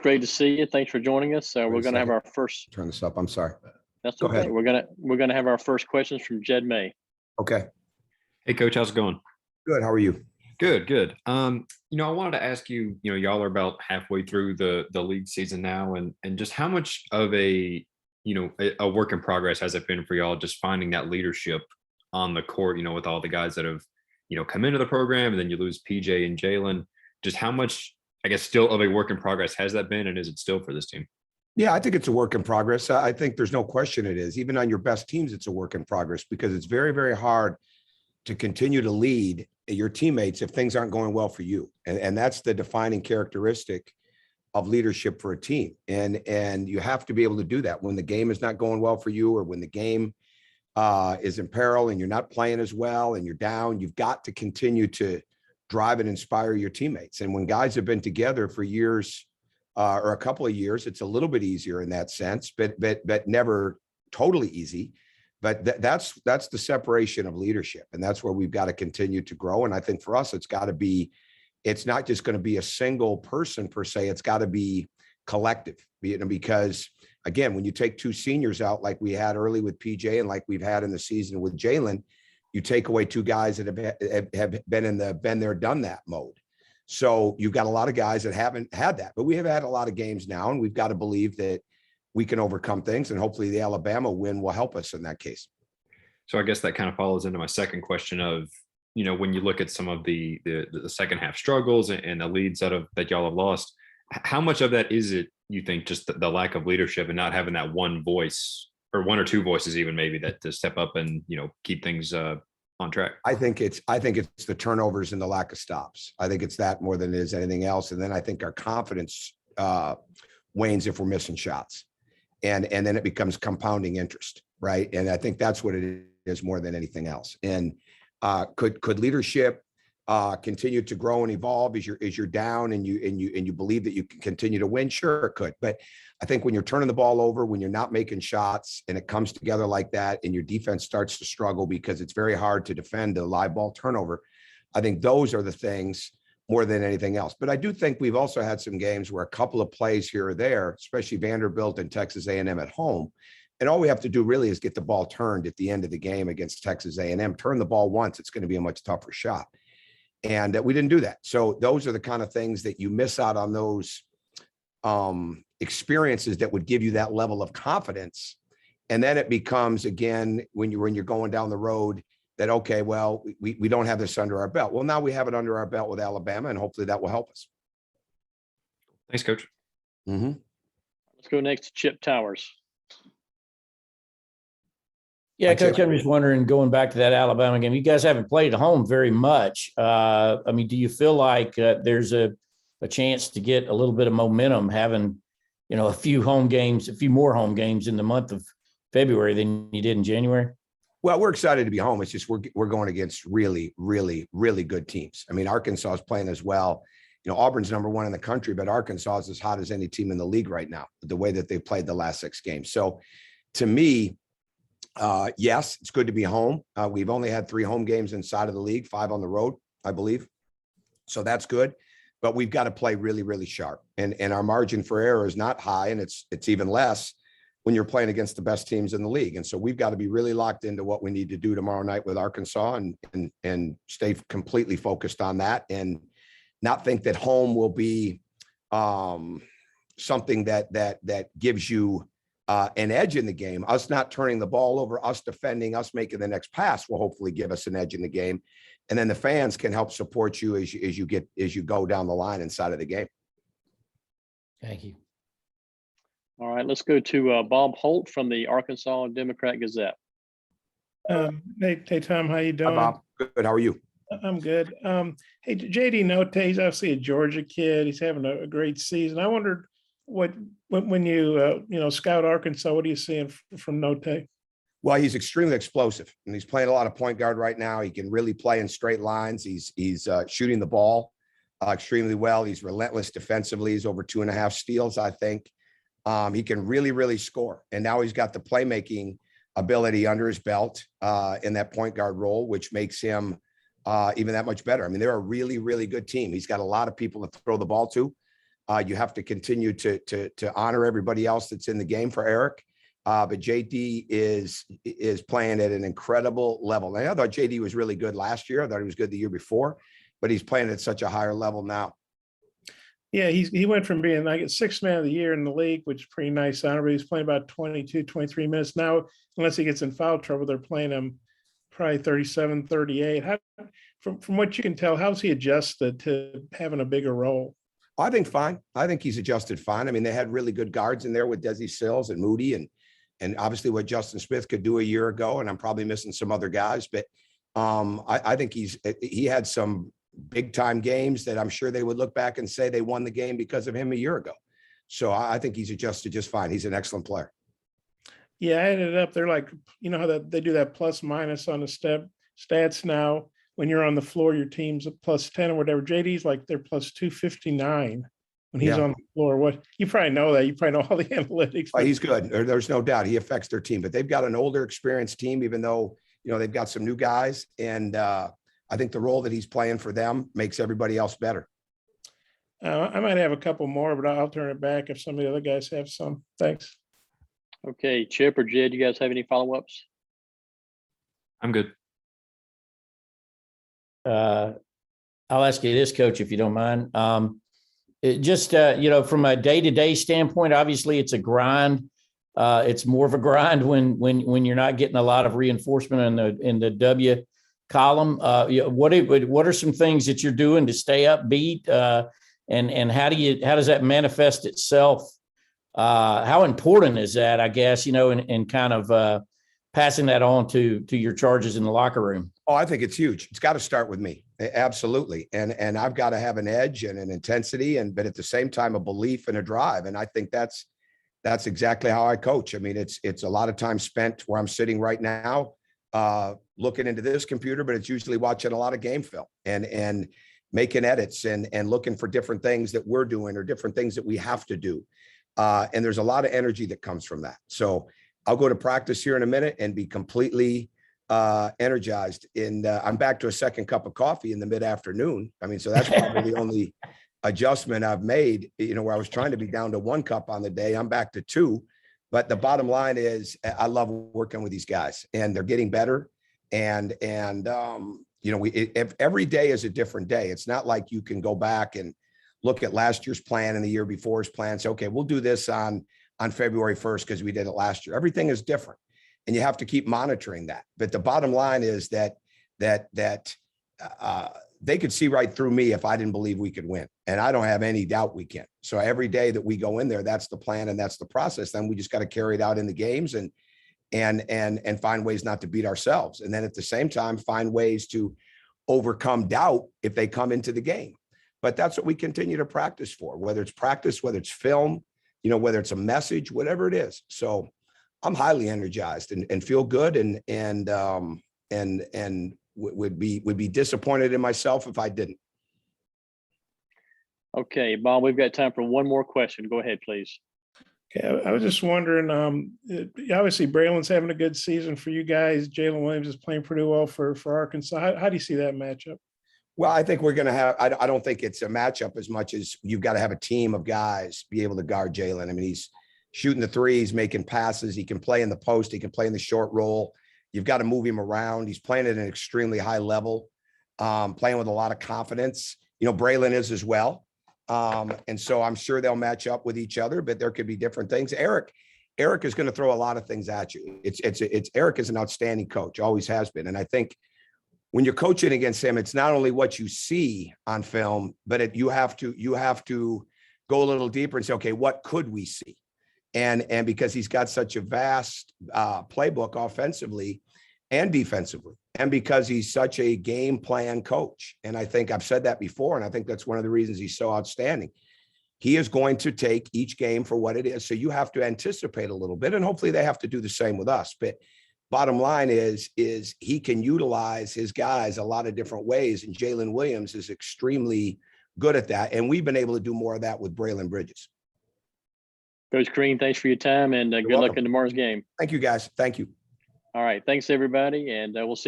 Great to see you. Thanks for joining us. Wait We're a going to have second. our first. Turn this up. I'm sorry. That's Go okay. ahead. We're gonna have our first questions from Jed May. Okay. Hey, Coach, how's it going? Good. How are you? Good, good. I wanted to ask you, y'all are about halfway through the league season now, and just how much of a work in progress has it been for y'all just finding that leadership on the court, with all the guys that have, come into the program, and then you lose PJ and Jalen. Just how much, I guess, still of a work in progress has that been, and is it still for this team? Yeah, I think it's a work in progress. I think there's no question it is. Even on your best teams, it's a work in progress because it's very, very hard to continue to lead your teammates if things aren't going well for you. And that's the defining characteristic of leadership for a team. And you have to be able to do that when the game is not going well for you, or when the game is in peril and you're not playing as well and you're down. You've got to continue to drive and inspire your teammates. And when guys have been together for years, or a couple of years, it's a little bit easier in that sense, but never totally easy. But that's the separation of leadership, and that's where we've got to continue to grow. And I think for us, it's not just going to be a single person per se. It's got to be collective, because again, when you take two seniors out like we had early with PJ and like we've had in the season with Jalen, you take away two guys that have been in the been there, done that mode. So you've got a lot of guys that haven't had that, but we have had a lot of games now, and we've got to believe that we can overcome things, and hopefully the Alabama win will help us in that case. So I guess that kind of follows into my second question of, when you look at some of the second half struggles and the leads that y'all have lost, how much of that is it, you think, just the lack of leadership and not having that one voice, or one or two voices even maybe, that to step up and, keep things on track? I think it's the turnovers and the lack of stops. I think it's that more than it is anything else. And then I think our confidence wanes if we're missing shots, and then it becomes compounding interest, right? And I think that's what it is more than anything else. And could leadership continue to grow and evolve as you're down and you believe that you can continue to win? Sure, it could. But I think when you're turning the ball over, when you're not making shots, and it comes together like that, and your defense starts to struggle because it's very hard to defend a live ball turnover, I think those are the things more than anything else. But I do think we've also had some games where a couple of plays here or there, especially Vanderbilt and Texas A&M at home, and all we have to do really is get the ball turned at the end of the game against Texas A&M. Turn the ball once, it's going to be a much tougher shot. And we didn't do that. So those are the kind of things that you miss out on, those experiences that would give you that level of confidence. And then it becomes, again, when you're going down the road, that, okay, well, we don't have this under our belt. Well, now we have it under our belt with Alabama, and hopefully that will help us. Thanks, Coach. Mm-hmm. Let's go next to Chip Towers. Yeah, Coach, I'm just wondering, going back to that Alabama game, you guys haven't played at home very much. I mean, do you feel like there's a chance to get a little bit of momentum having, a few more home games in the month of February than you did in January? Well, we're excited to be home. It's just we're going against really, really, really good teams. I mean, Arkansas is playing as well. Auburn's number one in the country, but Arkansas is as hot as any team in the league right now, the way that they've played the last 6 games. So to me, yes, it's good to be home. We've only had 3 home games inside of the league, 5 on the road, I believe. So that's good, but we've got to play really, really sharp. And our margin for error is not high, and it's even less when you're playing against the best teams in the league. And so we've got to be really locked into what we need to do tomorrow night with Arkansas, and stay completely focused on that, and not think that home will be something that gives you an edge in the game. Us not turning the ball over, us defending, us making the next pass will hopefully give us an edge in the game. And then the fans can help support you as you go down the line inside of the game. Thank you. All right, let's go to Bob Holt from the Arkansas Democrat-Gazette. Hey, Tom, how you doing? Hi, Bob. Good. How are you? I'm good. Hey, JD Notae, he's obviously a Georgia kid. He's having a great season. I wondered when you scout Arkansas, what are you seeing from Notae? Well, he's extremely explosive, and he's playing a lot of point guard right now. He can really play in straight lines. He's shooting the ball extremely well. He's relentless defensively. He's over 2.5 steals, I think. He can really, really score. And now he's got the playmaking ability under his belt in that point guard role, which makes him even that much better. I mean, they're a really, really good team. He's got a lot of people to throw the ball to. You have to continue to honor everybody else that's in the game for Eric. But JD is playing at an incredible level. And I thought JD was really good last year. I thought he was good the year before, but he's playing at such a higher level now. Yeah, he went from being like a sixth man of the year in the league, which is pretty nice honor, but he's playing about 22, 23 minutes. Now, unless he gets in foul trouble, they're playing him probably 37, 38. From what you can tell, how's he adjusted to having a bigger role? I think fine. I think he's adjusted fine. I mean, they had really good guards in there with Desi Sills and Moody and obviously what Justin Smith could do a year ago. And I'm probably missing some other guys, but I think he had some big time games that I'm sure they would look back and say they won the game because of him a year ago. So I think he's adjusted just fine. He's an excellent player. Yeah, I ended up, they're like, you know how that they do that plus minus on the stats now. When you're on the floor, your team's a plus 10 or whatever. JD's like they're plus 259 when he's on the floor. What you probably know that. You probably know all the analytics. Oh, he's good. There's no doubt he affects their team, but they've got an older, experienced team, even though, you know, they've got some new guys. And I think the role that he's playing for them makes everybody else better. I might have a couple more, but I'll turn it back if some of the other guys have some. Thanks. Okay, Chip or Jed, you guys have any follow-ups? I'm good. I'll ask you this, Coach, if you don't mind. You know, from a day-to-day standpoint, obviously it's a grind. It's more of a grind when you're not getting a lot of reinforcement in the W column. What are some things that you're doing to stay upbeat? And how does that manifest itself? How important is that, I guess, you know, and kind of passing that on to your charges in the locker room? Oh, I think it's huge. It's got to start with me. Absolutely. And I've got to have an edge and an intensity but at the same time, a belief and a drive. And I think that's exactly how I coach. I mean, it's a lot of time spent where I'm sitting right now, looking into this computer, but it's usually watching a lot of game film and making edits and looking for different things that we're doing or different things that we have to do. And there's a lot of energy that comes from that. So I'll go to practice here in a minute and be completely energized. And I'm back to a second cup of coffee in the mid-afternoon. I mean, so that's probably the only adjustment I've made, you know, where I was trying to be down to 1 cup on the day. I'm back to 2. But the bottom line is I love working with these guys and they're getting better. And you know, if every day is a different day. It's not like you can go back and look at last year's plan and the year before's plan. Say, okay, we'll do this on February 1st because we did it last year. Everything is different. And you have to keep monitoring that. But the bottom line is that they could see right through me if I didn't believe we could win. And I don't have any doubt we can. So every day that we go in there, that's the plan and that's the process. Then we just got to carry it out in the games and find ways not to beat ourselves. And then at the same time, find ways to overcome doubt if they come into the game. But that's what we continue to practice for, whether it's practice, whether it's film, you know, whether it's a message, whatever it is. So I'm highly energized and feel good and would be disappointed in myself if I didn't. Okay, Bob, we've got time for one more question. Go ahead, please. Okay, I was just wondering, obviously Braylon's having a good season for you guys. Jalen Williams is playing pretty well for Arkansas. How do you see that matchup? Well, I think we're going to have, I don't think it's a matchup as much as you've got to have a team of guys be able to guard Jalen. I mean, he's shooting the threes, making passes. He can play in the post. He can play in the short roll. You've got to move him around. He's playing at an extremely high level, playing with a lot of confidence. You know, Braylon is as well. And so I'm sure they'll match up with each other, but there could be different things. Eric is going to throw a lot of things at you. Eric is an outstanding coach, always has been. And I think when you're coaching against him, it's not only what you see on film, but you have to go a little deeper and say, okay, what could we see? And because he's got such a vast playbook offensively and defensively, and because he's such a game plan coach. And I think I've said that before, and I think that's one of the reasons he's so outstanding. He is going to take each game for what it is. So you have to anticipate a little bit, and hopefully they have to do the same with us. But bottom line is he can utilize his guys a lot of different ways, and Jalen Williams is extremely good at that. And we've been able to do more of that with Braylon Bridges. Coach Crean, thanks for your time and good luck in tomorrow's game. Thank you, guys. Thank you. All right. Thanks, everybody. And we'll see